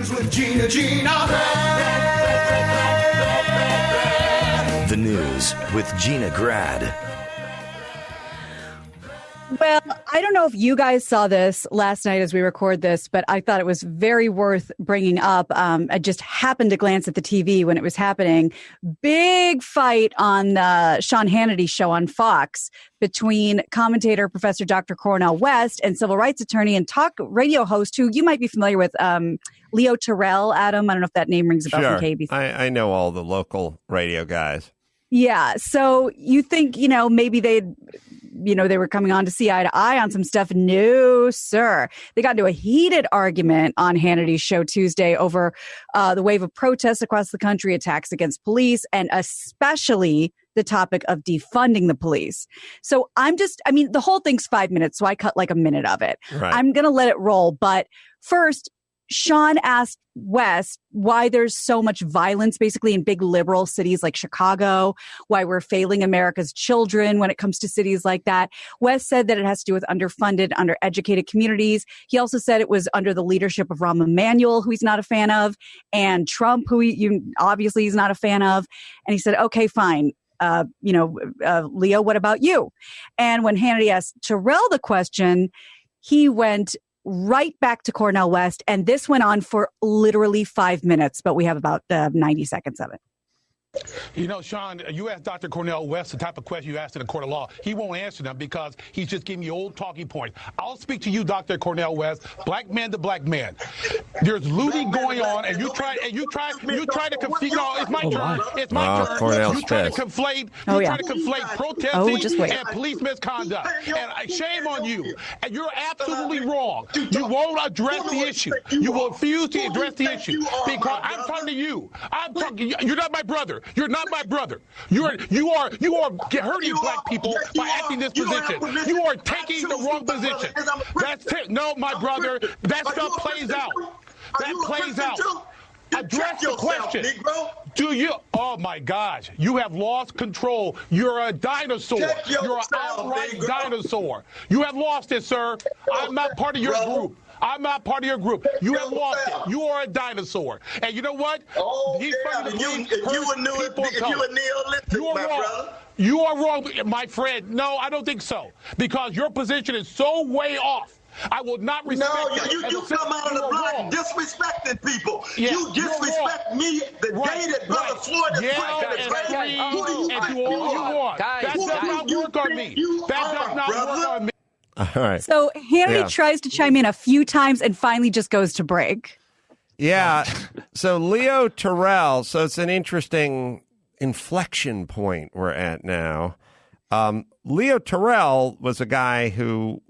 News with Gina. The News with Gina Grad. Well, I don't know if you guys saw this last night as we record this, but I thought it was very worth bringing up. I just happened to glance at the TV when it was happening. Big fight on the Sean Hannity show on Fox between commentator Professor Dr. Cornel West and civil rights attorney and talk radio host who you might be familiar with, Leo Terrell. Adam, I don't know if that name rings a bell from KBC. I know all the local radio guys. Yeah. So you think, maybe they were coming on to see eye to eye on some stuff. No, sir. They got into a heated argument on Hannity's show Tuesday over the wave of protests across the country, attacks against police, and especially the topic of defunding the police. So the whole thing's 5 minutes, so I cut like a minute of it. Right. I'm going to let it roll. But first, Sean asked West why there's so much violence basically in big liberal cities like Chicago, why we're failing America's children when it comes to cities like that. West said that it has to do with underfunded, undereducated communities. He also said it was under the leadership of Rahm Emanuel, who he's not a fan of, and Trump, who obviously he's not a fan of. And he said, okay, fine. Leo, what about you? And when Hannity asked Terrell the question, he went right back to Cornel West, and this went on for literally 5 minutes, but we have about 90 seconds of it. Sean, you asked Dr. Cornel West the type of question you asked in a court of law. He won't answer them because he's just giving you old talking points. I'll speak to you, Dr. Cornel West, black man to black man. There's looting going on, and you try to conflate. No, it's my turn. It's my turn. Cornel's You try to pissed. conflate protesting and police misconduct. And shame on you. And you're absolutely wrong. You won't address the issue. You will refuse to address the issue because I'm talking to you. You're not my brother. You're not my brother. You are hurting black people by acting this position. You are taking the wrong position. No, my brother. That stuff plays out. That plays out. Address the question. Do you? Oh my gosh! You have lost control. You're a dinosaur. You're an outright dinosaur. You have lost it, sir. I'm not part of your group. I'm not part of your group. You have lost it. You are a dinosaur. And you know what? He's fighting You are wrong. You are wrong, my friend. No, I don't think so. Because your position is so way off. I will not respect you come out of the block disrespecting people. Yeah, you disrespect me the day that Brother Floyd is fighting. Who do you want? That does not work on me. That does not work on me. All right. So Hannity tries to chime in a few times and finally just goes to break. Yeah. So Leo Terrell, so it's an interesting inflection point we're at now. Leo Terrell was a guy who,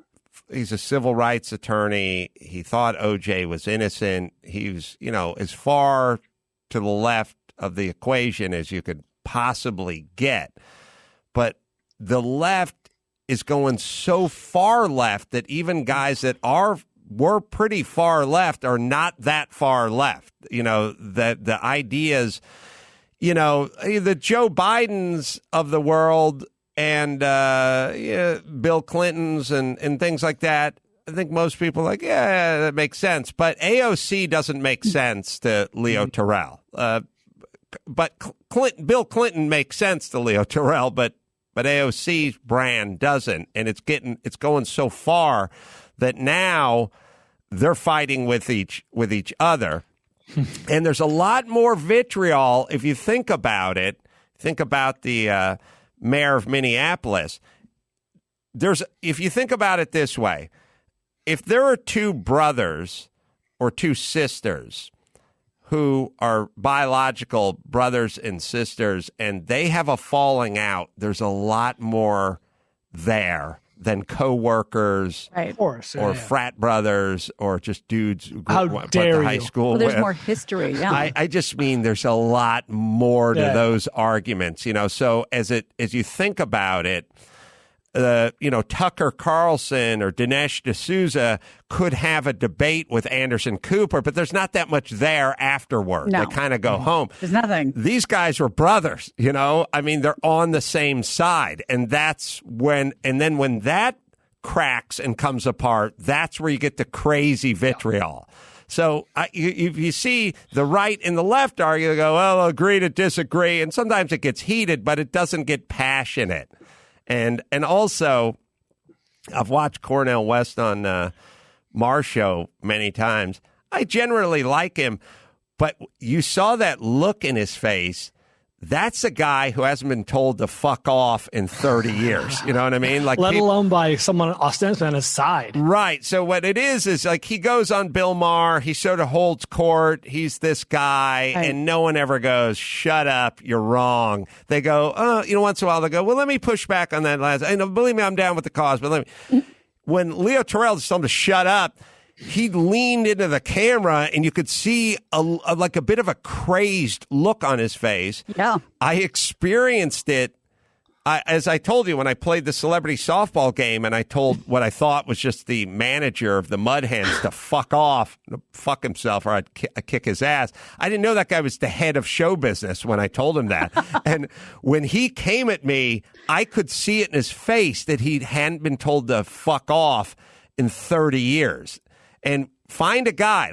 he's a civil rights attorney. He thought OJ was innocent. He was, as far to the left of the equation as you could possibly get. But the left is going so far left that even guys that were pretty far left are not that far left. That the ideas, the Joe Bidens of the world and Bill Clinton's and things like that. I think most people are like, yeah, that makes sense. But AOC doesn't make sense to Leo Terrell. But Bill Clinton makes sense to Leo Terrell, but AOC's brand doesn't, and it's going so far that now they're fighting with each other, and there's a lot more vitriol if you think about it. Think about the mayor of Minneapolis. If you think about it this way, if there are two brothers or two sisters who are biological brothers and sisters, and they have a falling out, there's a lot more there than coworkers, right, of course, or frat brothers or just dudes who went to high school. Well, there's with. More history. Yeah, I just mean there's a lot more to those arguments. So as you think about it, Tucker Carlson or Dinesh D'Souza could have a debate with Anderson Cooper, but there's not that much there afterward. No. They kind of go home. There's nothing. These guys are brothers, I mean, they're on the same side. And then when that cracks and comes apart, that's where you get the crazy vitriol. So if you see the right and the left argue, they go, well, agree to disagree. And sometimes it gets heated, but it doesn't get passionate. And also, I've watched Cornel West on Mar's show many times. I generally like him, but you saw that look in his face. That's a guy who hasn't been told to fuck off in 30 years. You know what I mean? Like, let alone by someone ostensibly on his side. Right. So what it is like he goes on Bill Maher. He sort of holds court. He's this guy, and no one ever goes, shut up, you're wrong. They go, once in a while they go, well, let me push back on that last. Believe me, I'm down with the cause, but let me. When Leo Terrell told him to shut up, he leaned into the camera, and you could see a bit of a crazed look on his face. Yeah. I experienced it, as I told you, when I played the celebrity softball game, and I told what I thought was just the manager of the Mud Hens to fuck off, to fuck himself, or I'd kick his ass. I didn't know that guy was the head of show business when I told him that. And when he came at me, I could see it in his face that he hadn't been told to fuck off in 30 years. And find a guy.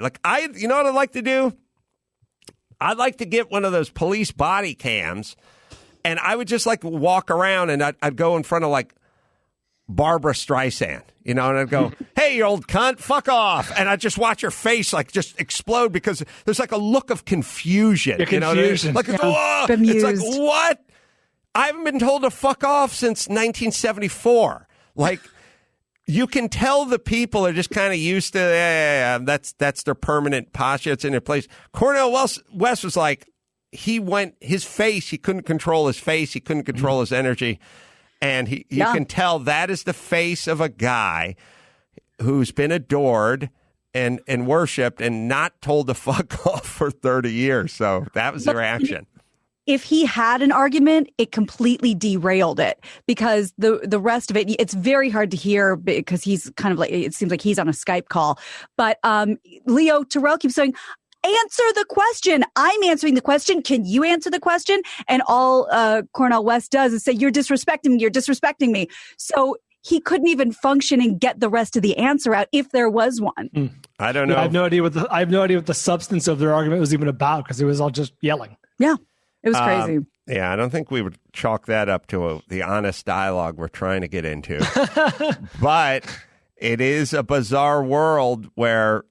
You know what I'd like to do? I'd like to get one of those police body cams, and I would just walk around, and I'd go in front of Barbara Streisand, and I'd go, hey, you old cunt, fuck off. And I'd just watch her face just explode because there's a look of confusion. Confusion. It's like, what? I haven't been told to fuck off since 1974. You can tell the people are just kind of used to, that's their permanent posture. It's in their place. Cornel West was his face, he couldn't control his face. He couldn't control his energy. And you can tell that is the face of a guy who's been adored and worshipped and not told to fuck off for 30 years. So that was the reaction. If he had an argument, it completely derailed it because the rest of it, it's very hard to hear because he's kind of it seems like he's on a Skype call. But Leo Terrell keeps saying, answer the question. I'm answering the question. Can you answer the question? And all Cornel West does is say, you're disrespecting me. You're disrespecting me. So he couldn't even function and get the rest of the answer out if there was one. I don't know. I have no idea what the substance of their argument was even about because it was all just yelling. Yeah. It was crazy. I don't think we would chalk that up to the honest dialogue we're trying to get into. But it is a bizarre world where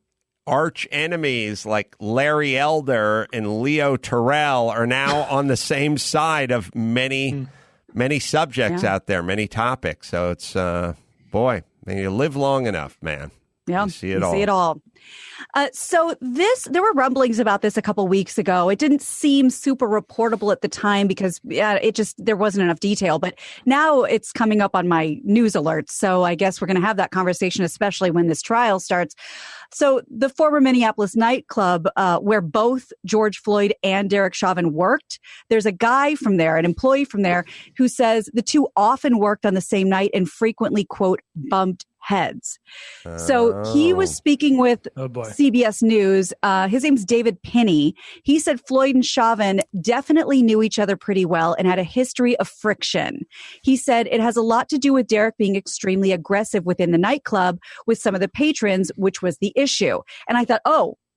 arch enemies like Larry Elder and Leo Terrell are now on the same side of many subjects out there, many topics. So it's, you live long enough, man. Yeah, you see it all. So there were rumblings about this a couple weeks ago. It didn't seem super reportable at the time because there wasn't enough detail. But now it's coming up on my news alerts. So I guess we're going to have that conversation, especially when this trial starts. So the former Minneapolis nightclub where both George Floyd and Derek Chauvin worked, there's a guy from there, an employee from there, who says the two often worked on the same night and frequently, quote, bumped heads. So he was speaking with CBS News. His name's David Pinney. He said Floyd and Chauvin definitely knew each other pretty well and had a history of friction. He said it has a lot to do with Derek being extremely aggressive within the nightclub with some of the patrons, which was the issue. And I thought,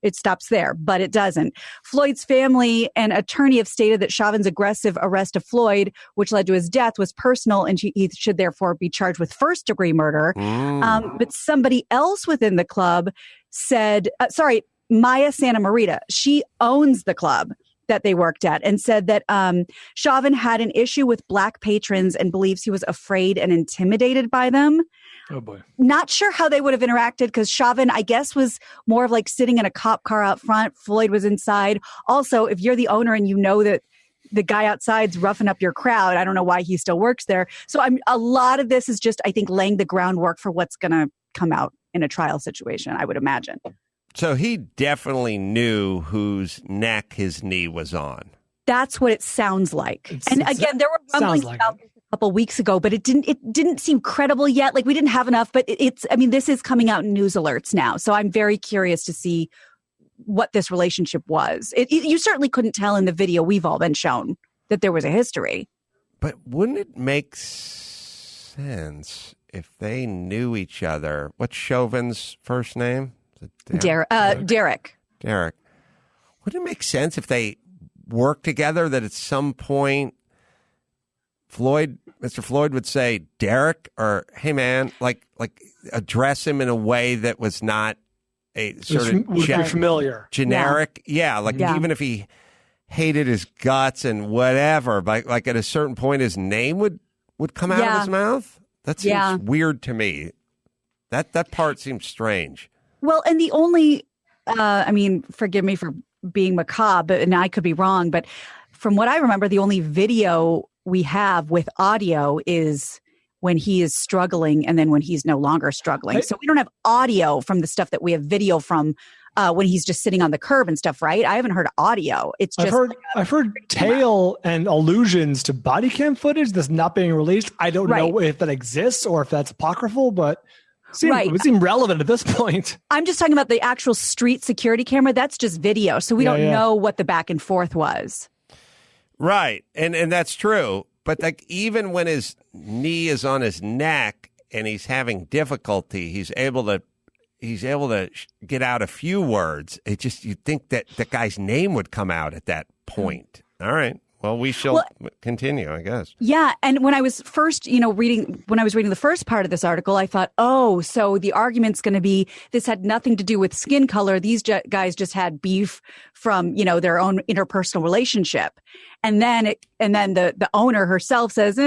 it stops there, but it doesn't. Floyd's family and attorney have stated that Chauvin's aggressive arrest of Floyd, which led to his death, was personal and he should therefore be charged with first-degree murder. But somebody else within the club said, Maya Santa Marita, she owns the club that they worked at and said that Chauvin had an issue with Black patrons and believes he was afraid and intimidated by them. Oh, boy. Not sure how they would have interacted because Chauvin, I guess, was more of sitting in a cop car out front. Floyd was inside. Also, if you're the owner and you know that the guy outside's roughing up your crowd, I don't know why he still works there. So a lot of this is just, I think, laying the groundwork for what's going to come out in a trial situation, I would imagine. So he definitely knew whose neck his knee was on. That's what it sounds like. And again, there were rumblings about this a couple weeks ago, but it didn't seem credible yet. We didn't have enough, but this is coming out in news alerts now. So I'm very curious to see what this relationship was. You certainly couldn't tell in the video we've all been shown that there was a history. But wouldn't it make sense if they knew each other? What's Chauvin's first name? Is Derek. Derek. Would it make sense if they work together that at some point Mr. Floyd would say Derek, or hey man, like address him in a way that was not a sort of familiar, generic, even if he hated his guts and whatever, but like at a certain point his name would come out of his mouth. That seems weird to me. That part seems strange. Well, and the only, forgive me for being macabre, and I could be wrong, but from what I remember, the only video we have with audio is when he is struggling and then when he's no longer struggling. So we don't have audio from the stuff that we have video from when he's just sitting on the curb and stuff, right? I haven't heard audio. It's just I've heard tale and allusions to body cam footage that's not being released. I don't know if that exists or if that's apocryphal, but it would seem relevant at this point. I'm just talking about the actual street security camera. That's just video. So we don't know what the back and forth was. Right. And that's true. But like even when his knee is on his neck and he's having difficulty, he's able to get out a few words. It just, you'd think that the guy's name would come out at that point. All right. Well, we shall continue, I guess. Yeah. And when I was first, reading the first part of this article, I thought, so the argument's going to be this had nothing to do with skin color. These guys just had beef from, their own interpersonal relationship. And then the owner herself says,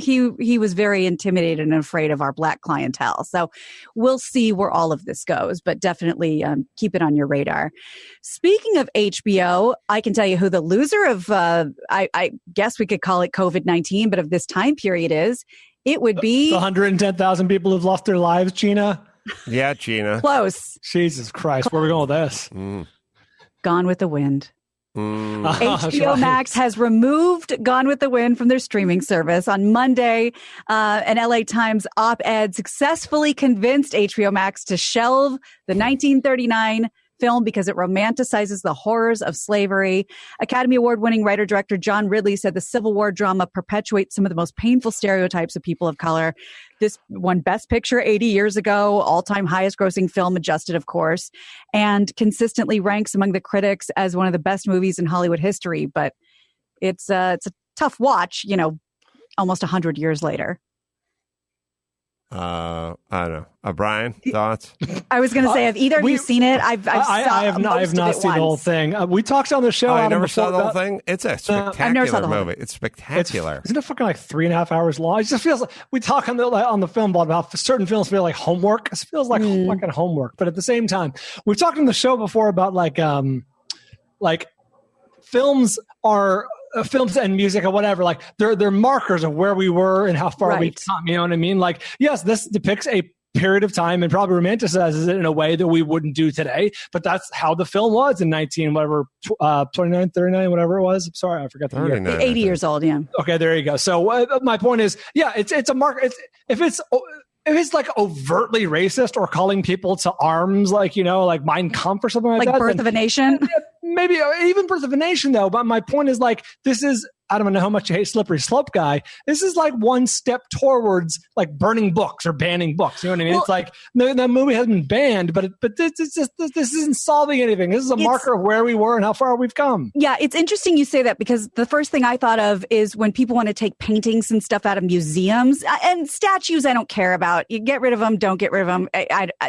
he was very intimidated and afraid of our black clientele. So we'll see where all of this goes, but definitely keep it on your radar. Speaking of HBO, I can tell you who the loser of, I guess we could call it COVID-19, but of this time period is. It would be... The 110,000 people who've lost their lives, Gina? Yeah, Gina. Close. Jesus Christ. Where are we going with this? Gone with the Wind. HBO Max has removed Gone with the Wind from their streaming service. On Monday, an LA Times op-ed successfully convinced HBO Max to shelve the 1939 film because it romanticizes the horrors of slavery. Academy Award-winning writer-director John Ridley said the Civil War drama perpetuates some of the most painful stereotypes of people of color. This won Best Picture 80 years ago, all-time highest-grossing film, adjusted, of course, and consistently ranks among the critics as one of the best movies in Hollywood history. But it's a tough watch, almost 100 years later. I don't know. Brian, thoughts? I was going to say, have either of you seen it? I have not seen the whole thing. We talked on the show. I never saw the whole thing. It's a spectacular movie. It's spectacular. Isn't it fucking like 3.5 hours long? It just feels like we talk on the film about certain films feel like homework. It feels like fucking homework. But at the same time, we've talked on the show before about like films are. Films and music or whatever, like they're markers of where we were and how far we've come. You know what I mean? Like, yes, this depicts a period of time and probably romanticizes it in a way that we wouldn't do today. But that's how the film was in 29, 39, whatever it was. I'm sorry, I forgot the year. 80 years old. Yeah. Okay, there you go. So my point is, it's a marker. If it's like overtly racist or calling people to arms, like Mein Kampf or something like that, Birth of a Nation. Maybe even Birth of a Nation, though. But my point is, like, this is, I don't know how much you hate Slippery Slope Guy. This is like one step towards like burning books or banning books. You know what I mean? Well, it's like that movie has been banned, but this isn't solving anything. This is a marker of where we were and how far we've come. Yeah, it's interesting you say that because the first thing I thought of is when people want to take paintings and stuff out of museums and statues. I don't care about. You get rid of them, don't get rid of them.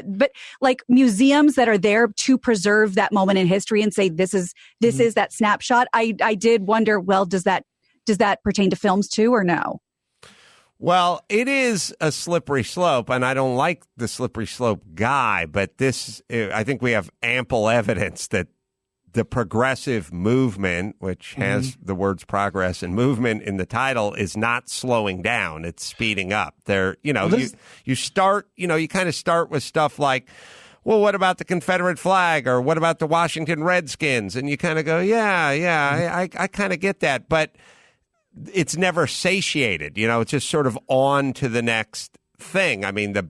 But like museums that are there to preserve that moment in history and say this is that snapshot. I did wonder, well, does that pertain to films too, or no? Well, it is a slippery slope, and I don't like the slippery slope guy, but I think we have ample evidence that the progressive movement, which has the words progress and movement in the title, is not slowing down. It's speeding up. You kind of start with stuff like, well, what about the Confederate flag, or what about the Washington Redskins? And you kind of go, I kind of get that, but it's never satiated, it's just sort of on to the next thing. I mean, the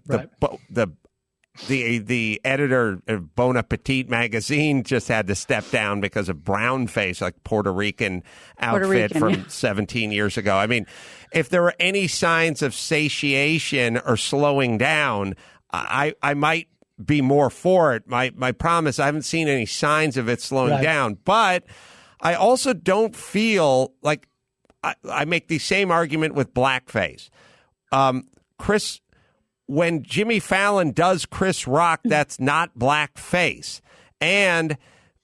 editor of Bon Appetit magazine just had to step down because of brown face, like Puerto Rican outfit from 17 years ago. I mean, if there were any signs of satiation or slowing down, I might be more for it. My promise, I haven't seen any signs of it slowing down. But I also don't feel like I make the same argument with blackface. When Jimmy Fallon does Chris Rock, that's not blackface. And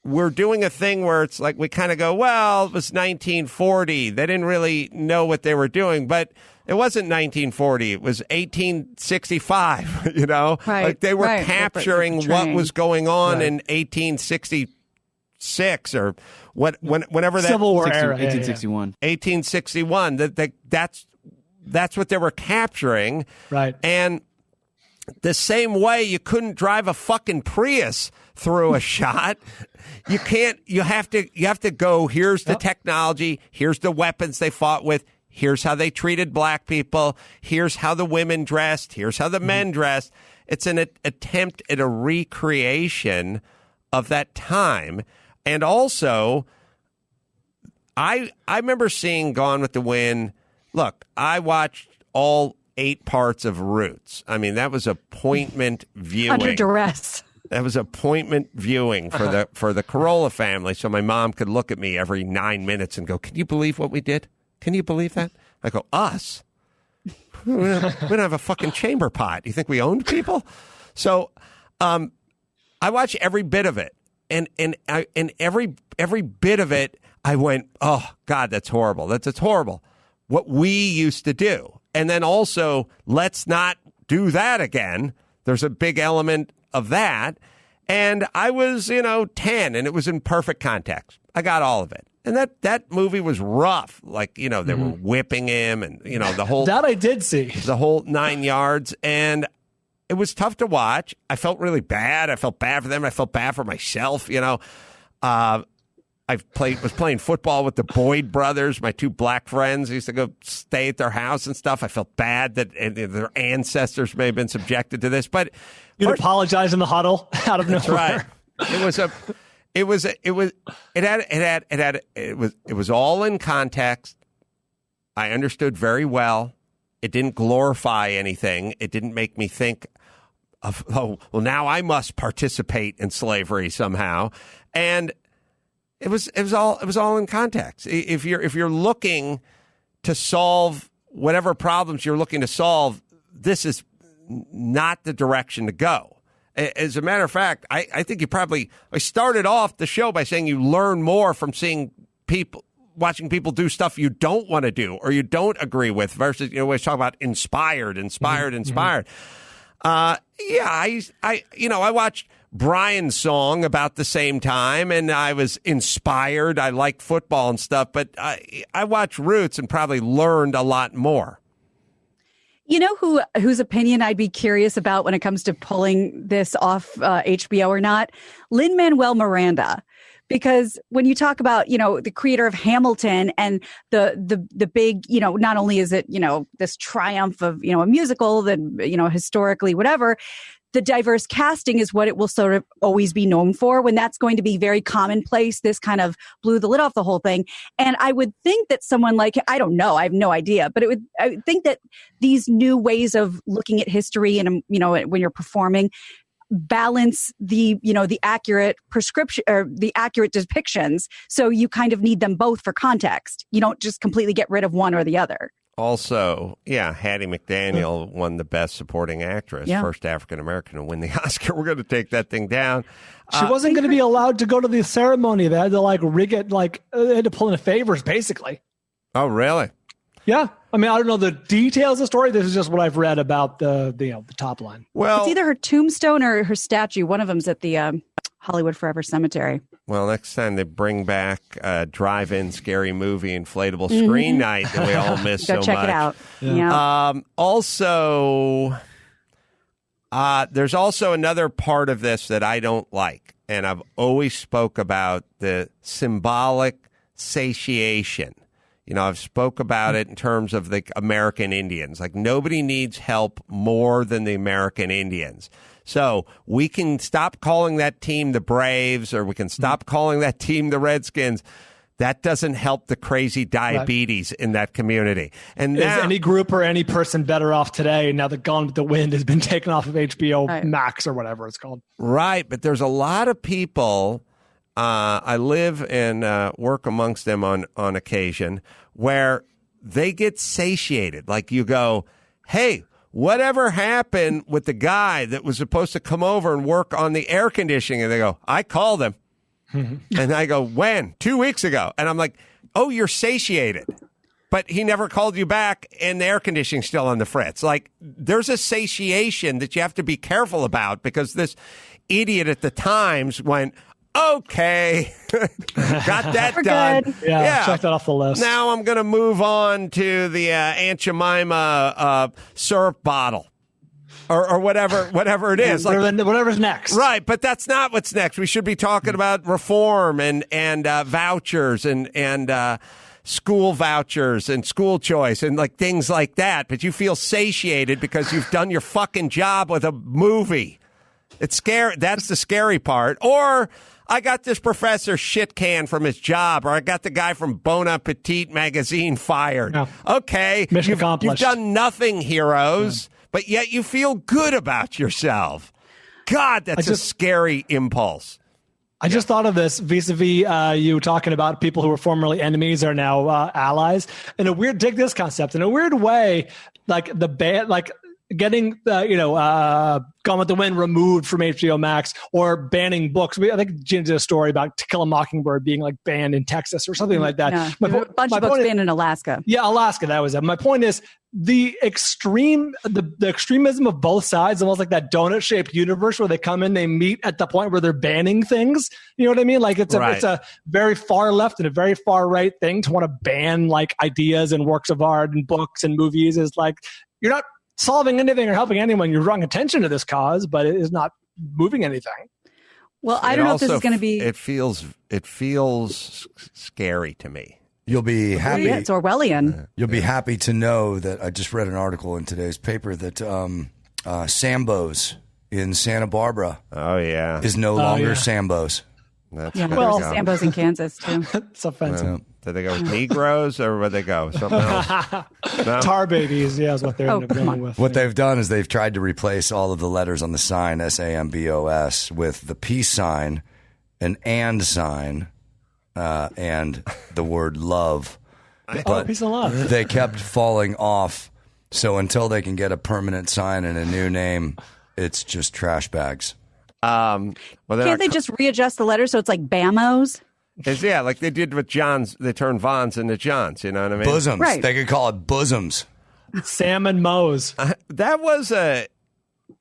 we're doing a thing where it's like we kind of go, well, it was 1940. They didn't really know what they were doing, but it wasn't 1940. It was 1865, you know? Right, like they were right. capturing what was going on in 1866 or whenever that Civil War era. 1861. 1861. That's what they were capturing. Right. And the same way you couldn't drive a fucking Prius through a shot. You can't, you have to go, here's the technology, here's the weapons they fought with, here's how they treated black people, here's how the women dressed, here's how the men dressed. It's an attempt at a recreation of that time. And also, I remember seeing Gone with the Wind. Look, I watched all 8 parts of Roots. I mean, that was appointment viewing. Under duress. That was appointment viewing for the Carolla family, so my mom could look at me every 9 minutes and go, "Can you believe what we did? Can you believe that?" I go, "Us? We don't have a fucking chamber pot. You think we owned people?" So, I watched every bit of it, and every bit of it, I went, "Oh God, that's horrible. That's horrible. What we used to do." And then also, let's not do that again. There's a big element of that. And I was, 10, and it was in perfect context. I got all of it. And that movie was rough. Like, they were whipping him and, the whole... That I did see. The whole 9 yards. And it was tough to watch. I felt really bad. I felt bad for them. I felt bad for myself, I was playing football with the Boyd brothers, my 2 black friends. I used to go stay at their house and stuff. I felt bad that their ancestors may have been subjected to this, but you'd apologize in the huddle out of Right. nowhere. It was all in context. I understood very well. It didn't glorify anything. It didn't make me think of, now I must participate in slavery somehow. And it was all in context. If you're looking to solve whatever problems you're looking to solve, this is not the direction to go. As a matter of fact, I think I started off the show by saying you learn more from watching people do stuff you don't want to do or you don't agree with versus, we always talk about inspired. I watched Brian's song about the same time, and I was inspired. I liked football and stuff, but I watched Roots and probably learned a lot more. You know whose opinion I'd be curious about when it comes to pulling this off HBO or not? Lin-Manuel Miranda. Because when you talk about, the creator of Hamilton and the big, not only is it, this triumph of, a musical that, historically, whatever, the diverse casting is what it will sort of always be known for. When that's going to be very commonplace, this kind of blew the lid off the whole thing. And I would think that someone like, I don't know, I have no idea, but I would think that these new ways of looking at history and, when you're performing, balance the accurate prescription or the accurate depictions. So you kind of need them both for context. You don't just completely get rid of one or the other. Also, Hattie McDaniel won the Best Supporting Actress, first African-American to win the Oscar. We're going to take that thing down. She wasn't going to be allowed to go to the ceremony. They had to rig it, they had to pull in favors, basically. Oh, really? Yeah. I mean, I don't know the details of the story. This is just what I've read about the top line. Well, it's either her tombstone or her statue. One of them's at the Hollywood Forever Cemetery. Well, next time they bring back a drive-in scary movie inflatable screen night that we all miss so much. Go check it out. Yeah. Also, there's also another part of this that I don't like, and I've always spoke about the symbolic satiation. I've spoke about it in terms of the American Indians. Like, nobody needs help more than the American Indians. So we can stop calling that team the Braves, or we can stop calling that team the Redskins. That doesn't help the crazy diabetes in that community. And now, is any group or any person better off today now that Gone with the Wind has been taken off of HBO Max or whatever it's called? Right, but there's a lot of people, I live and work amongst them on occasion, where they get satiated. Like you go, hey, whatever happened with the guy that was supposed to come over and work on the air conditioning? And they go, I called him. And I go, when? 2 weeks ago. And I'm like, oh, you're satiated. But he never called you back, and the air conditioning's still on the fritz. Like, there's a satiation that you have to be careful about, because this idiot at the Times went, okay, got that done. Good. Yeah, check that off the list. Now I'm going to move on to the Aunt Jemima syrup bottle. Or whatever it is. Like, whatever's next. Right, but that's not what's next. We should be talking about reform and vouchers and school vouchers and school choice and like things like that. But you feel satiated because you've done your fucking job with a movie. It's scary. That's the scary part. Or I got this professor shit canned from his job, or I got the guy from Bon Appetit magazine fired. No. Okay, mission accomplished. You've done nothing, heroes. But yet you feel good about yourself. God, that's a scary impulse. I just thought of this vis-a-vis you talking about people who were formerly enemies are now allies. Dig this concept. In a weird way, like the band, like getting Gone with the Wind removed from HBO Max, or banning books. I think Gina did a story about To Kill a Mockingbird being like banned in Texas or something like that. Yeah. A bunch of books banned in Alaska. Yeah, Alaska, that was it. My point is the extremism of both sides, almost like that donut-shaped universe where they come in, they meet at the point where they're banning things. You know what I mean? Like it's a very far left and a very far right thing to want to ban like ideas and works of art and books and movies. Is like, you're not solving anything or helping anyone. You're drawing attention to this cause, but it is not moving anything. Well, I don't know if this is going to be. It feels scary to me. You'll be happy. Yeah, it's Orwellian. You'll be happy to know that I just read an article in today's paper that Sambo's in Santa Barbara is no longer Sambo's. That's well, Sambo's in Kansas, too. It's offensive. Did they go with Negroes or where they go? Something else? No? Tar babies, is what they're going with. What they've done is they've tried to replace all of the letters on the sign, SAMBOS, with the peace sign, an and sign, and the word love. But peace and love. They kept falling off. So until they can get a permanent sign and a new name, it's just trash bags. Can't they just readjust the letters so it's like BAMOs? Like they did with John's. They turned Vons into Johns. You know what I mean? Bosoms. Right. They could call it bosoms. Sam and Moe's. That was a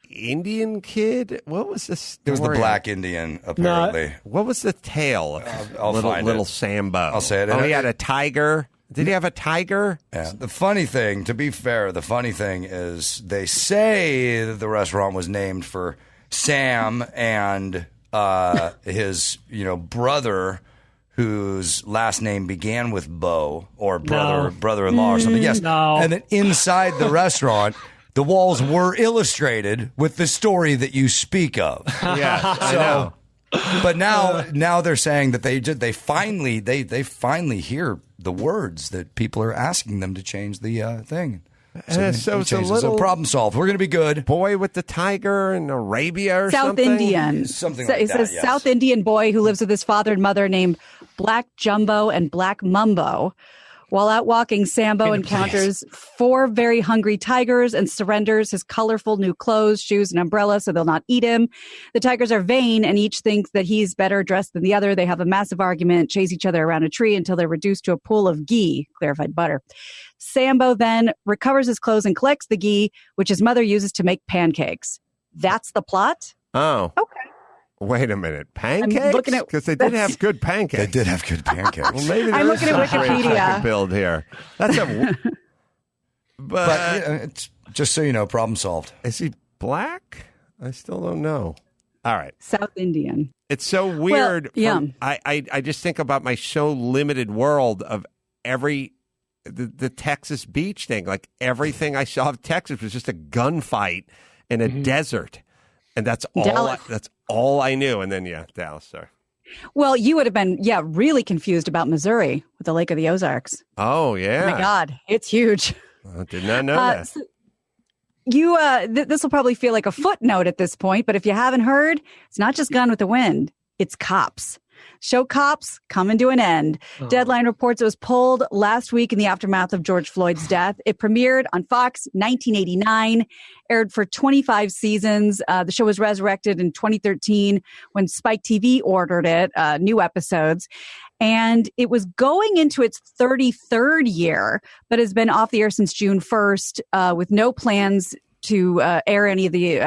Indian kid. What was the story? It was the black Indian, apparently. What was the tale of little Sambo? I'll say it. Oh, he had a tiger. Did he have a tiger? Yeah. The funny thing, to be fair, is they say that the restaurant was named for Sam and his brother, whose last name began with Bo, or brother-in-law or something. Yes. No. And then inside the restaurant, the walls were illustrated with the story that you speak of. Yeah, I know. But now they're saying that they finally hear the words that people are asking them to change the thing. So it's a little problem solved. We're going to be good. Boy with the tiger in Arabia or South something? Indian. Something so like that, It says yes. South Indian boy who lives with his father and mother named Black Jumbo and Black Mumbo. While out walking, Sambo encounters 4 very hungry tigers and surrenders his colorful new clothes, shoes, and umbrella so they'll not eat him. The tigers are vain and each thinks that he's better dressed than the other. They have a massive argument, chase each other around a tree until they're reduced to a pool of ghee, clarified butter. Sambo then recovers his clothes and collects the ghee, which his mother uses to make pancakes. That's the plot? Oh. Okay. Wait a minute. Pancakes? Because they did have good pancakes. They did have good pancakes. Well, maybe I'm looking at some Wikipedia. I can build here. That's a... But it's just so you know, problem solved. Is he black? I still don't know. All right. South Indian. It's so weird. Well, yeah. I just think about my so limited world of the Texas beach thing. Like everything I saw of Texas was just a gunfight in a desert. And that's all I knew. And then, Dallas, sorry. Well, you would have been, really confused about Missouri with the Lake of the Ozarks. Oh, yeah. Oh, my God. It's huge. I did not know that. So this will probably feel like a footnote at this point, but if you haven't heard, it's not just Gone with the Wind. It's Cops. Show Cops coming to an end. Oh. Deadline reports it was pulled last week in the aftermath of George Floyd's death. It premiered on Fox 1989, aired for 25 seasons. The show was resurrected in 2013 when Spike TV ordered it, new episodes. And it was going into its 33rd year, but has been off the air since June 1st with no plans to air any of the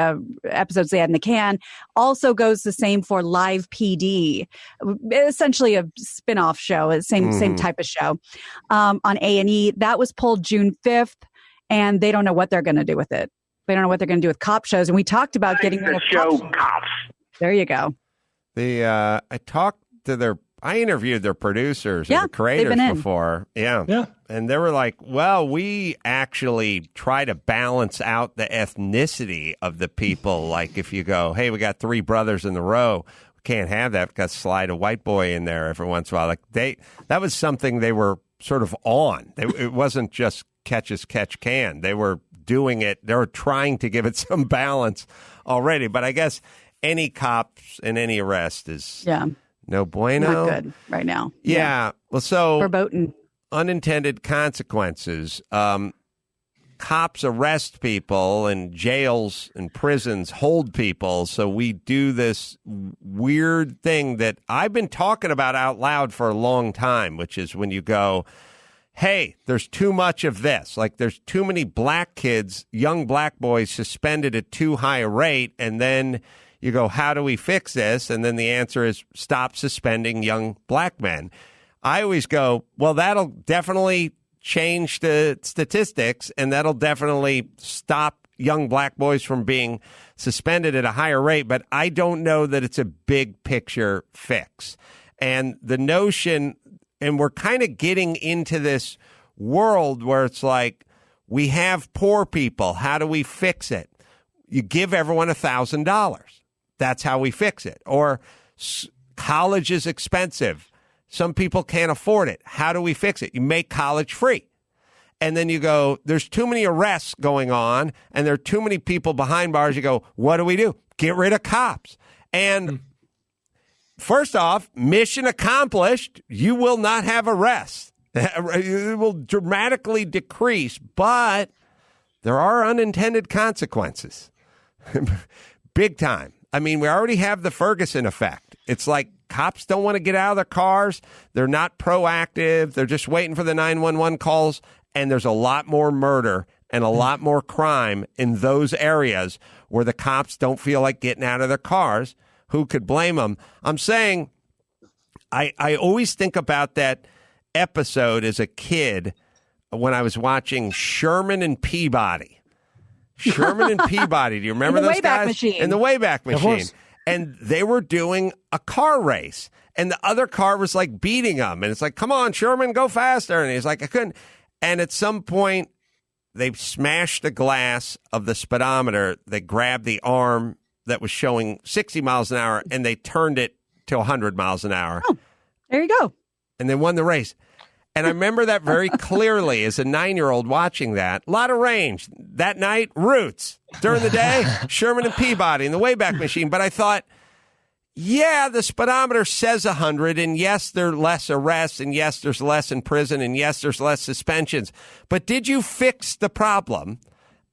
episodes they had in the can. Also goes the same for Live PD, essentially a spin-off show, same type of show on A&E. That was pulled June 5th, and they don't know what they're going to do with it. They don't know what they're going to do with cop shows. And we talked about getting the show Cops. There you go. I interviewed their producers and the creators before. Yeah. And they were like, well, we actually try to balance out the ethnicity of the people. Like if you go, hey, we got 3 brothers in the row. We can't have that. We've got to slide a white boy in there every once in a while. Like that was something they were sort of on. It wasn't just catch as catch can. They were doing it. They were trying to give it some balance already. But I guess any cops and any arrest is... no bueno. Not good right now. Yeah. Well, so verboten. Unintended consequences. Cops arrest people and jails and prisons hold people. So we do this weird thing that I've been talking about out loud for a long time, which is when you go, hey, there's too much of this. Like there's too many black kids, young black boys suspended at too high a rate. And then you go, how do we fix this? And then the answer is stop suspending young black men. I always go, well, that'll definitely change the statistics, and that'll definitely stop young black boys from being suspended at a higher rate. But I don't know that it's a big picture fix. And the notion, and we're kind of getting into this world where it's like, we have poor people. How do we fix it? You give everyone $1,000. That's how we fix it. Or college is expensive. Some people can't afford it. How do we fix it? You make college free. And then you go, there's too many arrests going on, and there are too many people behind bars. You go, what do? Get rid of cops. And first off, mission accomplished. You will not have arrests. It will dramatically decrease, but there are unintended consequences. Big time. I mean, we already have the Ferguson effect. It's like cops don't want to get out of their cars. They're not proactive. They're just waiting for the 911 calls. And there's a lot more murder and a lot more crime in those areas where the cops don't feel like getting out of their cars. Who could blame them? I'm saying I always think about that episode as a kid when I was watching Sherman and Peabody. Sherman and Peabody. Do you remember those guys? Machine. In the Wayback Machine. And they were doing a car race. And the other car was like beating them. And it's like, come on, Sherman, go faster. And he's like, I couldn't. And at some point, they smashed the glass of the speedometer. They grabbed the arm that was showing 60 miles an hour, and they turned it to 100 miles an hour. Oh, there you go. And they won the race. And I remember that very clearly as a 9-year-old watching that. A lot of range. That night, Roots. During the day, Sherman and Peabody in the Wayback Machine. But I thought, yeah, the speedometer says 100, and yes, there are less arrests, and yes, there's less in prison, and yes, there's less suspensions. But did you fix the problem?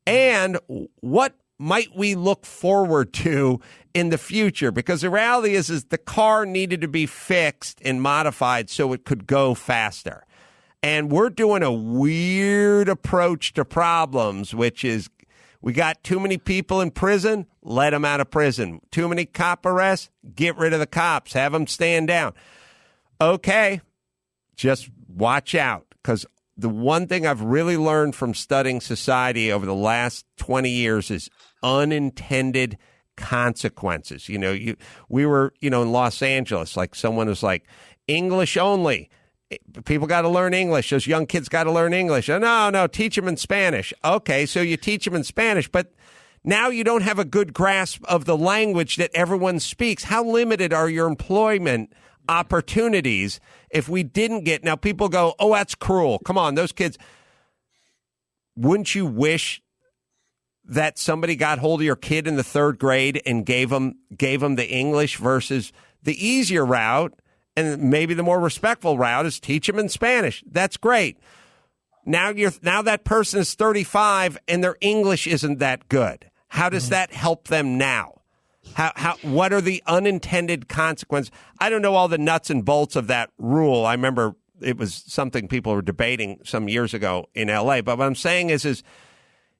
And what might we look forward to in the future? Because the reality is the car needed to be fixed and modified so it could go faster. And we're doing a weird approach to problems, which is we got too many people in prison, let them out of prison. Too many cop arrests, get rid of the cops, have them stand down. Okay, just watch out, because the one thing I've really learned from studying society over the last 20 years is unintended consequences. You know, we were, in Los Angeles, like someone was like, English only. People got to learn English. Those young kids got to learn English. Oh, no, teach them in Spanish. Okay, so you teach them in Spanish, but Now you don't have a good grasp of the language that everyone speaks. How limited are your employment opportunities if we didn't get... Now, people go, oh, that's cruel. Come on, those kids... Wouldn't you wish that somebody got hold of your kid in the 3rd grade and gave them the English versus the easier route, and maybe the more respectful route is teach them in Spanish? That's great. Now that person is 35 and their English isn't that good. How does that help them now? What are the unintended consequences? I don't know all the nuts and bolts of that rule. I remember it was something people were debating some years ago in L.A. But what I'm saying is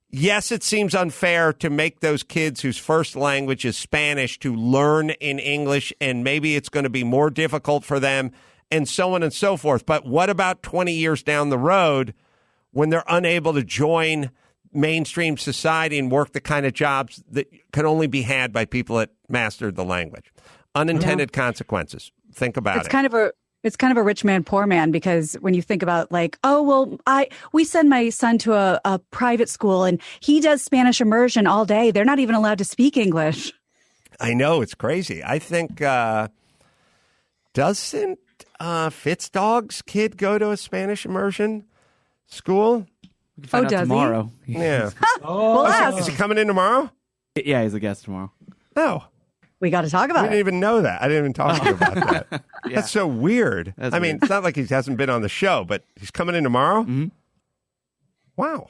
yes, it seems unfair to make those kids whose first language is Spanish to learn in English, and maybe it's going to be more difficult for them, and so on and so forth. But what about 20 years down the road when they're unable to join mainstream society and work the kind of jobs that can only be had by people that mastered the language? Unintended consequences. Think about it. It's kind of a rich man, poor man, because when you think about like, oh, well, we send my son to a private school and he does Spanish immersion all day. They're not even allowed to speak English. I know. It's crazy. I think, doesn't Fitzdog's kid go to a Spanish immersion school? We can find out tomorrow. Yeah. Is he coming in tomorrow? Yeah, he's a guest tomorrow. Oh. We got to talk about it. I didn't even know that. I didn't even talk to you about that. Yeah. That's so weird. That's I mean, weird. it's not like he hasn't been on the show, but he's coming in tomorrow? Mm-hmm. Wow.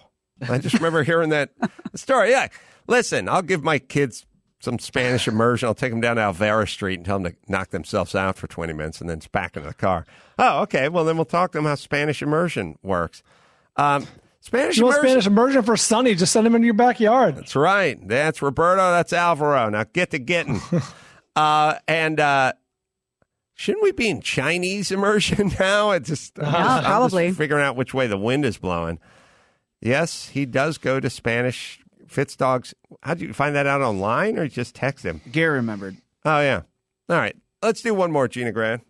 I just remember hearing that story. Yeah. Listen, I'll give my kids some Spanish immersion. I'll take them down to Alvera Street and tell them to knock themselves out for 20 minutes and then it's back into the car. Oh, okay. Well, then we'll talk to them how Spanish immersion works. Spanish immersion for Sonny. Just send him into your backyard. That's right. That's Roberto. That's Alvaro. Now get to getting. Shouldn't we be in Chinese immersion now? I'm probably just figuring out which way the wind is blowing. Yes, he does go to Spanish. Fitzdog's. How'd you find that out online, or just text him? Gary remembered. Oh yeah. All right. Let's do one more, Gina Grant.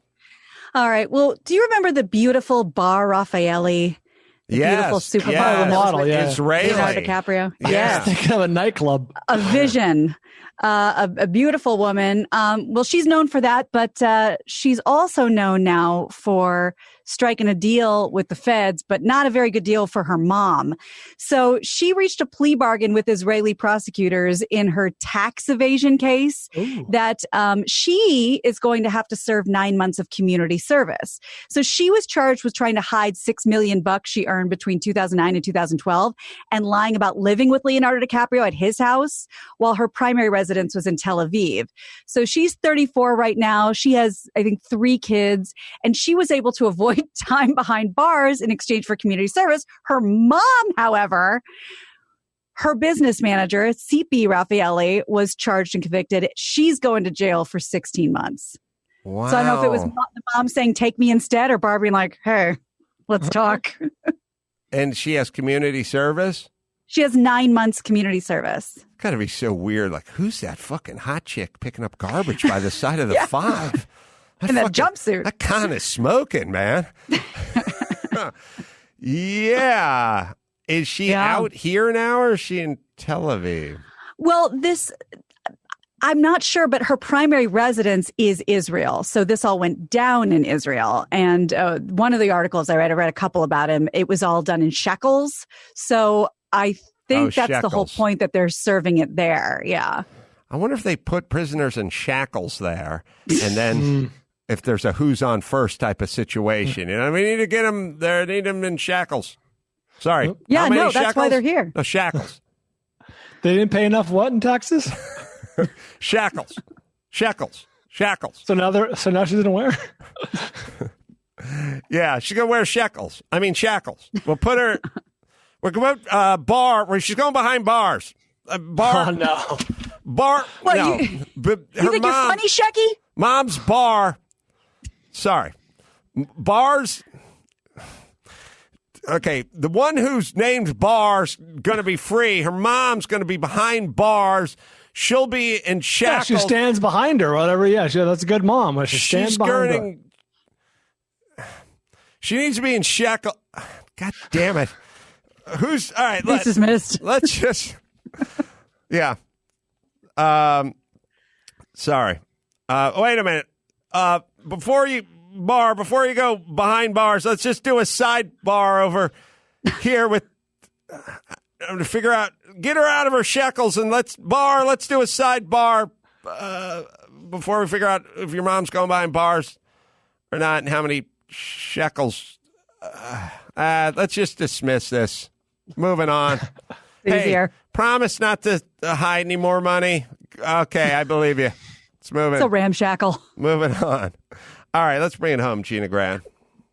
All right. Well, do you remember the beautiful Bar Refaeli? Beautiful supermodel model, Israeli. Leonardo DiCaprio. Yeah. Yes. Thinking of a nightclub. A vision. A beautiful woman. Well, she's known for that, but she's also known now for striking a deal with the feds, but not a very good deal for her mom. So she reached a plea bargain with Israeli prosecutors in her tax evasion case. Ooh. That she is going to have to serve 9 months of community service. So she was charged with trying to hide $6 million she earned between 2009 and 2012 and lying about living with Leonardo DiCaprio at his house while her primary residence was in Tel Aviv. So she's 34 right now. She has, I think, 3 kids, and she was able to avoid time behind bars in exchange for community service. Her mom, however, her business manager, C.P. Refaeli, was charged and convicted. She's going to jail for 16 months. Wow. So I don't know if it was the mom saying, take me instead, or Barbie like, hey, let's talk. And she has community service? She has 9 months community service. Got to be so weird. Like, who's that fucking hot chick picking up garbage by the side of the 5? In that jumpsuit. That kind of smoking, man. Yeah. Is she out here now, or is she in Tel Aviv? Well, I'm not sure, but her primary residence is Israel. So this all went down in Israel. And one of the articles I read a couple about him. It was all done in shekels. So I think that's the whole point, that they're serving it there. Yeah. I wonder if they put prisoners in shackles there, and then if there's a who's on first type of situation. You know, we need to get them there. Need them in shackles. Sorry. Yeah, no, that's why they're here. No, shackles. They didn't pay enough what in taxes? Shackles. So now she didn't wear. Yeah, she's gonna wear shackles. We'll put her. We're going bar where she's going behind bars. Bar. Oh no. Bar. What, no. you think you're funny, Shecky? Mom's bar. Sorry. Bars. Okay, the one whose name's Bar's going to be free. Her mom's going to be behind bars. She'll be in shackles. Yeah, she stands behind her, whatever. Yeah, that's a good mom. She stands behind her. She needs to be in shackles. God damn it. Who's all right? This is missed. Let's just Yeah. Sorry. Wait a minute. Before you go behind bars, let's just do a sidebar over here with to figure out, get her out of her shekels, and let's do a sidebar before we figure out if your mom's going behind bars or not and how many shekels. Let's just dismiss this. Moving on. Easier. Hey, promise not to hide any more money. Okay, I believe you. Let's move it. It's a ramshackle. Moving on. All right, let's bring it home, Gina Grad.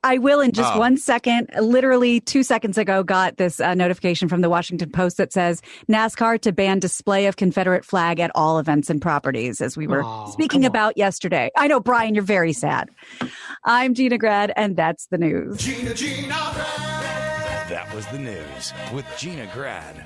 I will in just 1 second. Literally 2 seconds ago, got this notification from the Washington Post that says NASCAR to ban display of Confederate flag at all events and properties, as we were speaking about yesterday. I know, Brian, you're very sad. I'm Gina Grad, and that's the news. Gina Grad. That was the news with Gina Grad.